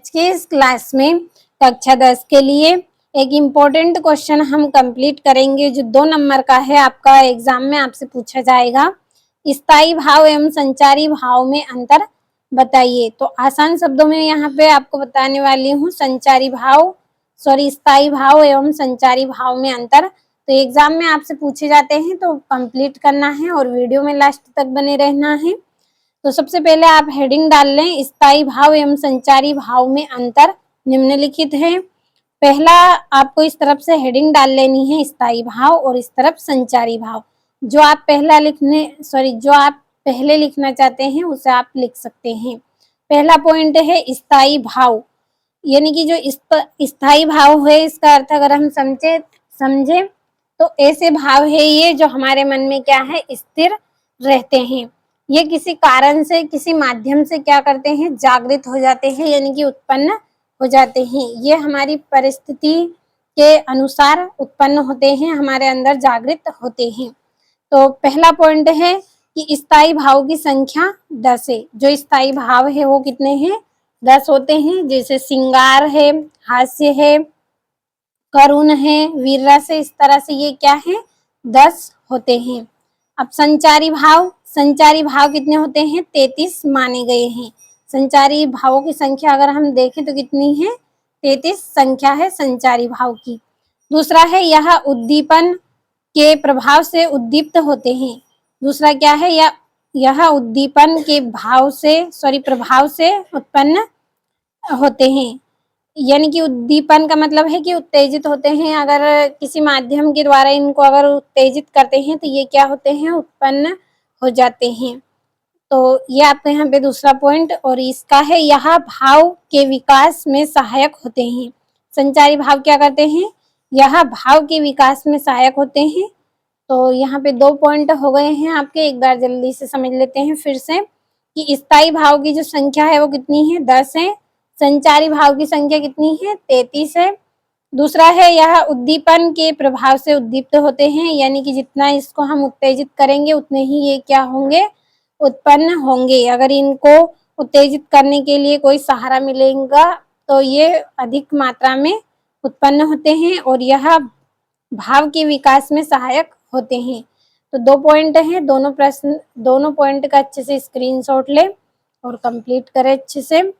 आज के इस क्लास में कक्षा 10 के लिए एक इम्पोर्टेंट क्वेश्चन हम कंप्लीट करेंगे जो 2 नंबर का है। आपका एग्जाम में आपसे पूछा जाएगा, स्थायी भाव एवं संचारी भाव में अंतर बताइए। तो आसान शब्दों में यहाँ पे आपको बताने वाली हूँ स्थायी भाव एवं संचारी भाव में अंतर। तो एग्जाम में आपसे पूछे जाते हैं तो कंप्लीट करना है और वीडियो में लास्ट तक बने रहना है। तो सबसे पहले आप हेडिंग डाल लें, स्थायी भाव एवं संचारी भाव में अंतर निम्नलिखित है। पहला आपको इस तरफ से हेडिंग डाल लेनी है स्थायी भाव और इस तरफ संचारी भाव। जो आप पहले लिखना चाहते हैं उसे आप लिख सकते हैं। पहला पॉइंट है स्थायी भाव, यानी कि जो स्थायी भाव है इसका अर्थ अगर हम समझे तो ऐसे भाव है ये जो हमारे मन में क्या है, स्थिर रहते हैं। ये किसी कारण से, किसी माध्यम से क्या करते हैं, जागृत हो जाते हैं, यानी कि उत्पन्न हो जाते हैं। ये हमारी परिस्थिति के अनुसार उत्पन्न होते हैं, हमारे अंदर जागृत होते हैं। तो पहला पॉइंट है कि स्थायी भाव की संख्या 10 है। जो स्थायी भाव है वो कितने हैं, 10 होते हैं। जैसे श्रृंगार है, हास्य है, करुण है, वीर रस है, इस तरह से ये क्या है, 10 होते हैं। अब संचारी भाव कितने होते हैं, 33 माने गए हैं। संचारी भावों की संख्या अगर हम देखें तो कितनी है, 33 संख्या है संचारी भाव की। दूसरा है यह उद्दीपन के प्रभाव से उद्दीप्त होते हैं। दूसरा क्या है, यह उद्दीपन के प्रभाव से उत्पन्न होते हैं। यानी कि उद्दीपन का मतलब है कि उत्तेजित होते हैं। अगर किसी माध्यम के द्वारा इनको अगर उत्तेजित करते हैं तो ये क्या होते हैं, उत्पन्न हो जाते हैं। तो ये आपका यहाँ पे दूसरा पॉइंट। और इसका है यह भाव के विकास में सहायक होते हैं। संचारी भाव क्या करते हैं, यह भाव के विकास में सहायक होते हैं। तो यहाँ पे 2 पॉइंट हो गए हैं आपके। एक बार जल्दी से समझ लेते हैं फिर से कि स्थायी भाव की जो संख्या है वो कितनी है, 10 है। संचारी भाव की संख्या कितनी है, 33 है। दूसरा है यह उद्दीपन के प्रभाव से उद्दीप्त होते हैं, यानी कि जितना इसको हम उत्तेजित करेंगे उतने ही ये क्या होंगे, उत्पन्न होंगे। अगर इनको उत्तेजित करने के लिए कोई सहारा मिलेगा तो ये अधिक मात्रा में उत्पन्न होते हैं और यह भाव के विकास में सहायक होते हैं। तो 2 पॉइंट हैं, दोनों पॉइंट का अच्छे से स्क्रीनशॉट ले और कंप्लीट करें अच्छे से।